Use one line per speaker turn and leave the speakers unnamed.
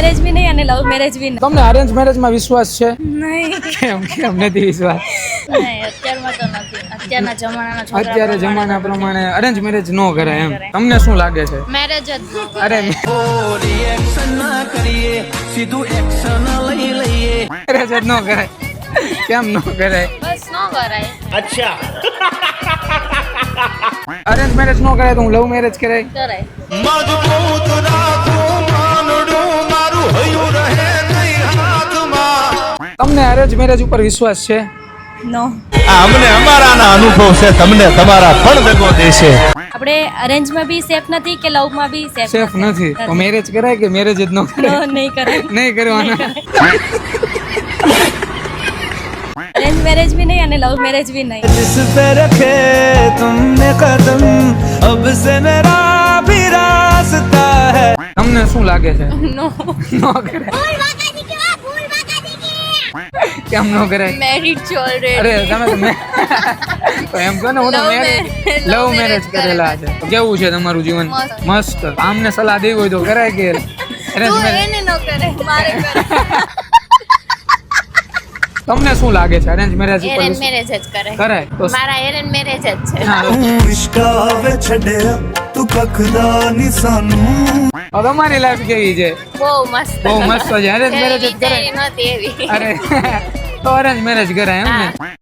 Marriage બી નહીં અને love marriage બી નહીં.
તમને અરેન્જ મેરેજમાં વિશ્વાસ છે?
નહીં
કેમ નથી વિશ્વાસ?
નહીં અત્યારમાં તો નથી. અત્યારના જમાનાના છોકરા
અત્યારે જમાના પ્રમાણે અરેન્જ મેરેજ ન કરે એમ. તમને શું લાગે છે?
મેરેજ જ ન કરે.
અરે મેરેજ જ ન કરાય. કેમ ન કરાય?
બસ ન કરાય.
અરેન્જ મેરેજ ન કરાય તો હું લવ મેરેજ કરાય.
કરાય.
તમને અરેન્જ મેરેજ ઉપર વિશ્વાસ છે?
નો.
અમને અમારાના અનુભવ છે, તમને તમારા પણ દગો દેશે.
આપણે અરેન્જમાં બી સેફ નથી કે લવમાં બી
સેફ નથી તો મેરેજ કરાય કે મેરેજ જ ન કરાય?
નહીં કરાય.
નહીં કરવાના.
અરેન્જ મેરેજ બી નહીં અને લવ મેરેજ બી નહીં.
जिस पे रखे तुमने कदम अब से मेरा भी रास्ता है.
તમને શું લાગે છે?
નો.
ન કરાય. કેમ ન કરાય?
મેરિડ છો ઓલરેડી.
અરે તમે તો તો એમ કહો ને હું તો
Love
મેરેજ
marriage-
લવ
love
મેરેજ
marriage
કરેલા છે. તો કેવું છે તમારું જીવન?
મસ્ત.
મસ્ત. આમને સલાહ દેવી હોય તો કરાય કે અરેન્જ
તું
મેરેજ?
એને ન કરે મારે કરે.
તમને શું લાગે છે અરેન્જ મેરેજ ઉપર
એરેન્જ
વિશ્વાસ?
મેરેજ જ કરે.
કરાય તો
મારા એરેન્જ મેરેજ જ છે.
હા,
इश्कावे छड़िया तू कखदा नी सानू.
તો તમારી લાઈફ કેવી છે?
બહુ મસ્ત.
બહુ મસ્ત છે. અરેન્જ મેરેજ જ
એવી
કરાય.
વિચારી નહોતી એવી.
અરે તો અરેન્જ મેરેજ કરાય એમ ને?